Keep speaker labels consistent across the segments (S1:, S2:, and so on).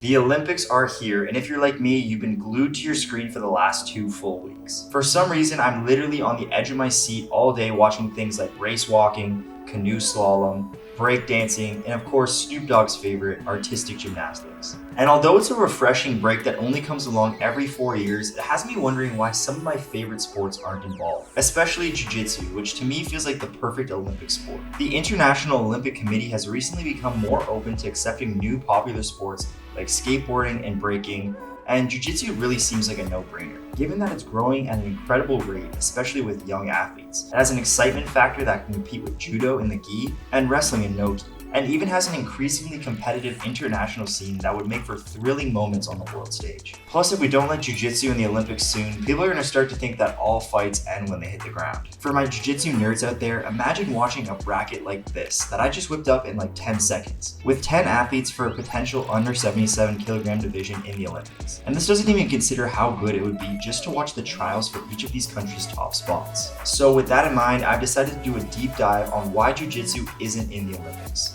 S1: The Olympics are here, and if you're like me, you've been glued to your screen for the last 2 full weeks. For some reason, I'm literally on the edge of my seat all day watching things like race walking, canoe slalom, breakdancing, and of course Snoop Dogg's favorite, artistic gymnastics. And although it's a refreshing break that only comes along every 4 years, it has me wondering why some of my favorite sports aren't involved, especially Jiu-Jitsu, which to me feels like the perfect Olympic sport. The International Olympic Committee has recently become more open to accepting new popular sports like skateboarding and breaking, and Jiu-Jitsu really seems like a no-brainer, given that it's growing at an incredible rate, especially with young athletes. It has an excitement factor that can compete with judo in the gi and wrestling in no gi, and even has an increasingly competitive international scene that would make for thrilling moments on the world stage. Plus, if we don't let Jiu-Jitsu in the Olympics soon, people are going to start to think that all fights end when they hit the ground. For my Jiu-Jitsu nerds out there, imagine watching a bracket like this that I just whipped up in like 10 seconds, with 10 athletes for a potential under 77 kilogram division in the Olympics. And this doesn't even consider how good it would be just to watch the trials for each of these countries' top spots. So with that in mind, I've decided to do a deep dive on why Jiu-Jitsu isn't in the Olympics.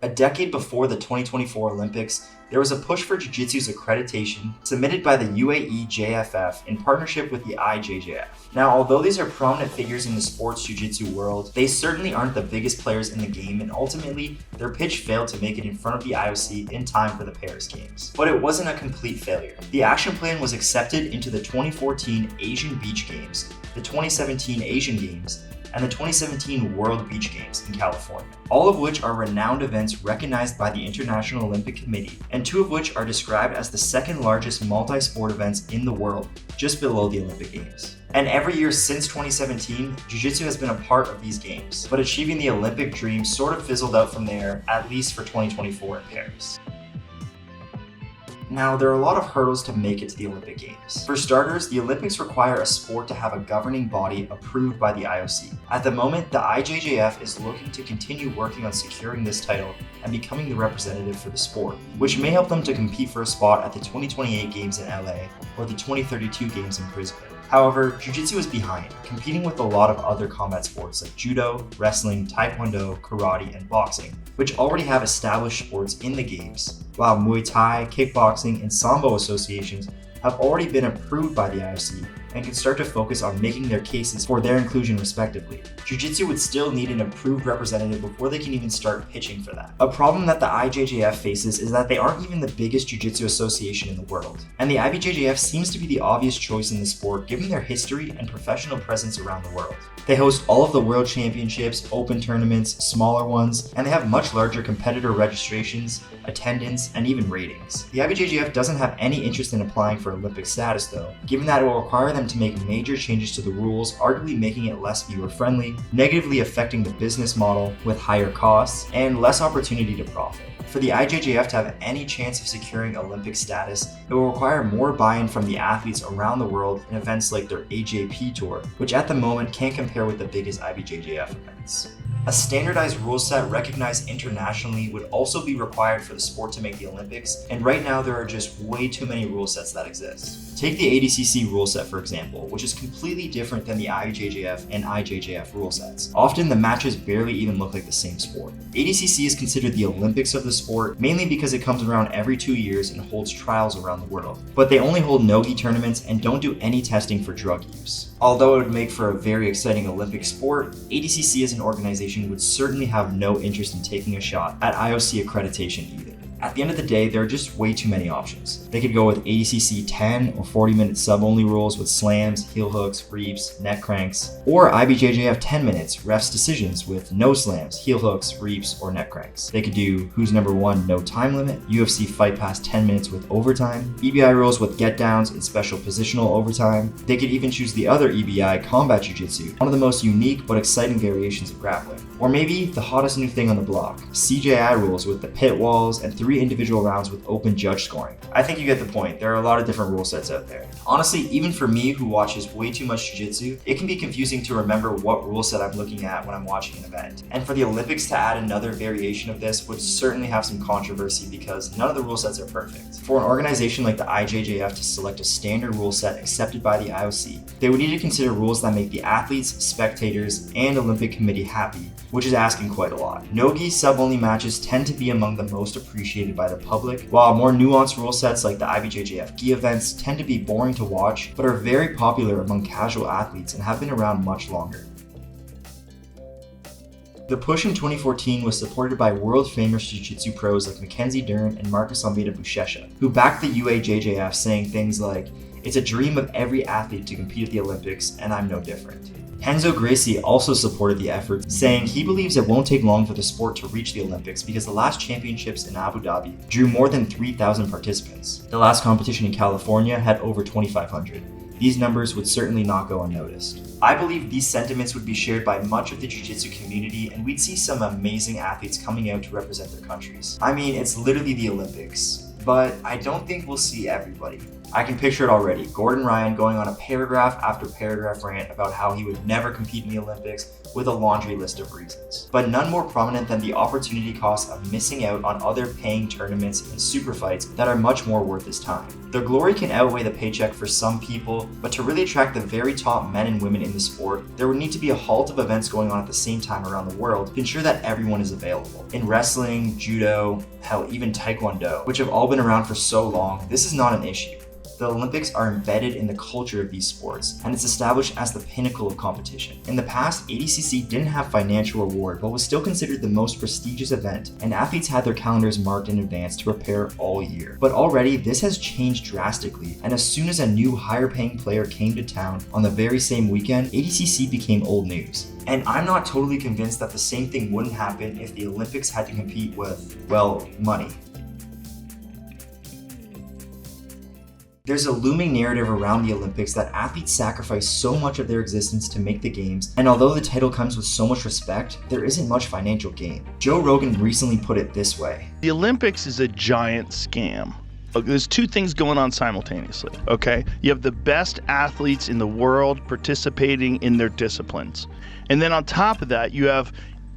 S1: A decade before the 2024 Olympics, there was a push for Jiu-Jitsu's accreditation submitted by the IJJF in partnership with the IJJF. Now, although these are prominent figures in the sports Jiu-Jitsu world, they certainly aren't the biggest players in the game, and ultimately, their pitch failed to make it in front of the IOC in time for the Paris Games. But it wasn't a complete failure. The action plan was accepted into the 2014 Asian Beach Games, the 2017 Asian Games, and the 2017 World Beach Games in California, all of which are renowned events recognized by the International Olympic Committee, and 2 of which are described as the second largest multi-sport events in the world, just below the Olympic Games. And every year since 2017, Jiu-Jitsu has been a part of these games, but achieving the Olympic dream sort of fizzled out from there, at least for 2024 in Paris. Now, there are a lot of hurdles to make it to the Olympic Games. For starters, the Olympics require a sport to have a governing body approved by the IOC. At the moment, the IJJF is looking to continue working on securing this title and becoming the representative for the sport, which may help them to compete for a spot at the 2028 Games in LA or the 2032 Games in Brisbane. However, Jiu-Jitsu is behind, competing with a lot of other combat sports like judo, wrestling, taekwondo, karate, and boxing, which already have established sports in the games, while Muay Thai, kickboxing, and Sambo associations have already been approved by the IOC and can start to focus on making their cases for their inclusion respectively. Jiu-Jitsu would still need an approved representative before they can even start pitching for that. A problem that the IJJF faces is that they aren't even the biggest Jiu-Jitsu association in the world, and the IBJJF seems to be the obvious choice in the sport given their history and professional presence around the world. They host all of the world championships, open tournaments, smaller ones, and they have much larger competitor registrations, attendance, and even ratings. The IBJJF doesn't have any interest in applying for Olympic status though, given that it will require them to make major changes to the rules, arguably making it less viewer-friendly, negatively affecting the business model with higher costs, and less opportunity to profit. For the IJJF to have any chance of securing Olympic status, it will require more buy-in from the athletes around the world in events like their AJP Tour, which at the moment can't compare with the biggest IBJJF events. A standardized rule set recognized internationally would also be required for the sport to make the Olympics, and right now there are just way too many rule sets that exist. Take the ADCC rule set for example, which is completely different than the IJJF and IJJF rule sets. Often the matches barely even look like the same sport. ADCC is considered the Olympics of the sport, mainly because it comes around every 2 years and holds trials around the world. But they only hold no-gi tournaments and don't do any testing for drug use. Although it would make for a very exciting Olympic sport, ADCC as an organization would certainly have no interest in taking a shot at IOC accreditation either. At the end of the day, there are just way too many options. They could go with ADCC 10 or 40-minute sub-only rules with slams, heel hooks, reaps, neck cranks, or IBJJF 10 minutes, refs decisions with no slams, heel hooks, reaps, or neck cranks. They could do who's number 1, no time limit, UFC fight past 10 minutes with overtime, EBI rules with get downs and special positional overtime. They could even choose the other EBI, combat jiu-jitsu, one of the most unique but exciting variations of grappling. Or maybe the hottest new thing on the block, CJI rules with the pit walls and 3 3 individual rounds with open judge scoring. I think you get the point. There are a lot of different rule sets out there. Honestly, even for me who watches way too much jiu-jitsu, it can be confusing to remember what rule set I'm looking at when I'm watching an event. And for the Olympics to add another variation of this would certainly have some controversy because none of the rule sets are perfect. For an organization like the IJJF to select a standard rule set accepted by the IOC, they would need to consider rules that make the athletes, spectators, and Olympic Committee happy, which is asking quite a lot. No-gi sub-only matches tend to be among the most appreciated by the public, while more nuanced rule sets like the IBJJF gi events tend to be boring to watch, but are very popular among casual athletes and have been around much longer. The push in 2014 was supported by world-famous jiu-jitsu pros like Mackenzie Dern and Marcus Almeida Buchecha, who backed the UAJJF saying things like, "It's a dream of every athlete to compete at the Olympics, and I'm no different." Renzo Gracie also supported the effort, saying he believes it won't take long for the sport to reach the Olympics because the last championships in Abu Dhabi drew more than 3,000 participants. The last competition in California had over 2,500. These numbers would certainly not go unnoticed. I believe these sentiments would be shared by much of the jiu-jitsu community, and we'd see some amazing athletes coming out to represent their countries. I mean, it's literally the Olympics, but I don't think we'll see everybody. I can picture it already. Gordon Ryan going on a paragraph after paragraph rant about how he would never compete in the Olympics with a laundry list of reasons. But none more prominent than the opportunity cost of missing out on other paying tournaments and super fights that are much more worth his time. The glory can outweigh the paycheck for some people, but to really attract the very top men and women in the sport, there would need to be a halt of events going on at the same time around the world to ensure that everyone is available. In wrestling, judo, hell, even taekwondo, which have all been around for so long, this is not an issue. The Olympics are embedded in the culture of these sports, and it's established as the pinnacle of competition. In the past, ADCC didn't have financial reward, but was still considered the most prestigious event, and athletes had their calendars marked in advance to prepare all year. But already, this has changed drastically, and as soon as a new higher-paying player came to town on the very same weekend, ADCC became old news. And I'm not totally convinced that the same thing wouldn't happen if the Olympics had to compete with, well, money. There's a looming narrative around the Olympics that athletes sacrifice so much of their existence to make the games, and although the title comes with so much respect, there isn't much financial gain. Joe Rogan recently put it this way:
S2: the Olympics is a giant scam. There's 2 things going on simultaneously, okay? You have the best athletes in the world participating in their disciplines. And then on top of that, you have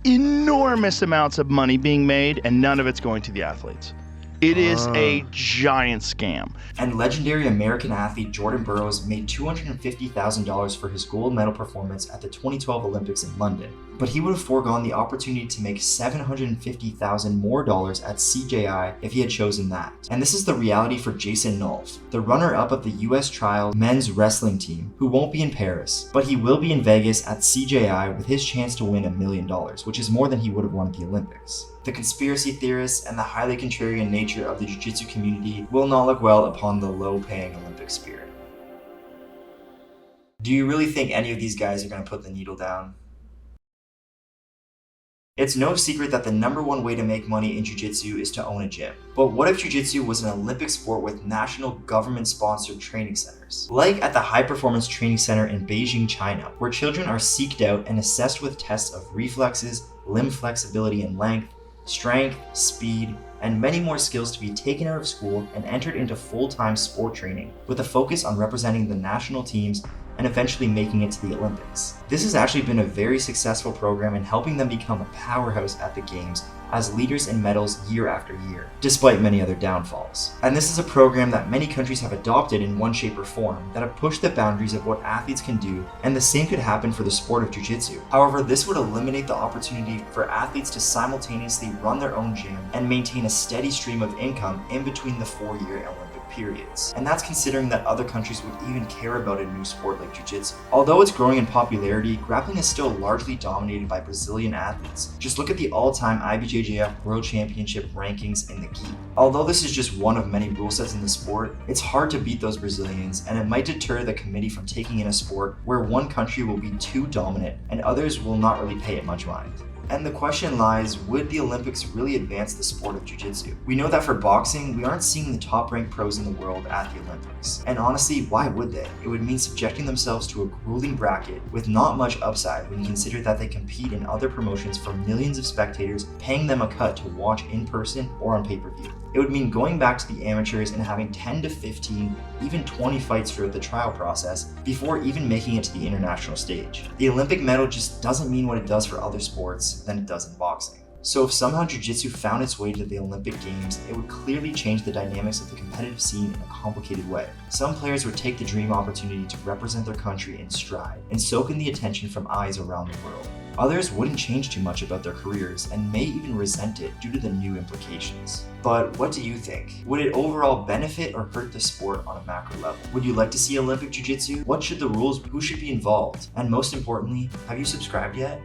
S2: enormous amounts of money being made, and none of it's going to the athletes. It is a giant scam.
S1: And legendary American athlete Jordan Burroughs made $250,000 for his gold medal performance at the 2012 Olympics in London. But he would have foregone the opportunity to make $750,000 more at CJI if he had chosen that. And this is the reality for Jason Nolf, the runner-up of the US trial men's wrestling team, who won't be in Paris, but he will be in Vegas at CJI with his chance to win $1 million, which is more than he would have won at the Olympics. The conspiracy theorists and the highly contrarian nature of the jiu-jitsu community will not look well upon the low-paying Olympic spirit. Do you really think any of these guys are going to put the needle down? It's no secret that the #1 way to make money in jiu-jitsu is to own a gym. But what if jiu-jitsu was an Olympic sport with national government-sponsored training centers? Like at the High Performance Training Center in Beijing, China, where children are seeked out and assessed with tests of reflexes, limb flexibility and length, strength, speed, and many more skills to be taken out of school and entered into full-time sport training, with a focus on representing the national teams and eventually making it to the Olympics. This has actually been a very successful program in helping them become a powerhouse at the games as leaders in medals year after year, despite many other downfalls. And this is a program that many countries have adopted in one shape or form that have pushed the boundaries of what athletes can do, and the same could happen for the sport of jiu-jitsu. However, this would eliminate the opportunity for athletes to simultaneously run their own gym and maintain a steady stream of income in between the 4-year Olympic periods. And that's considering that other countries would even care about a new sport like jiu-jitsu. Although it's growing in popularity, grappling is still largely dominated by Brazilian athletes. Just look at the all-time IBJJF World Championship rankings in the gi. Although this is just one of many rule sets in the sport, it's hard to beat those Brazilians, and it might deter the committee from taking in a sport where one country will be too dominant and others will not really pay it much mind. And the question lies, would the Olympics really advance the sport of jiu-jitsu? We know that for boxing, we aren't seeing the top-ranked pros in the world at the Olympics. And honestly, why would they? It would mean subjecting themselves to a grueling bracket with not much upside when you consider that they compete in other promotions for millions of spectators, paying them a cut to watch in person or on pay-per-view. It would mean going back to the amateurs and having 10 to 15, even 20 fights throughout the trial process before even making it to the international stage. The Olympic medal just doesn't mean what it does for other sports than it does in boxing. So if somehow jiu-jitsu found its way to the Olympic Games, it would clearly change the dynamics of the competitive scene in a complicated way. Some players would take the dream opportunity to represent their country in stride and soak in the attention from eyes around the world. Others wouldn't change too much about their careers and may even resent it due to the new implications. But what do you think? Would it overall benefit or hurt the sport on a macro level? Would you like to see Olympic Jiu-Jitsu? What should the rules? Who should be involved? And most importantly, have you subscribed yet?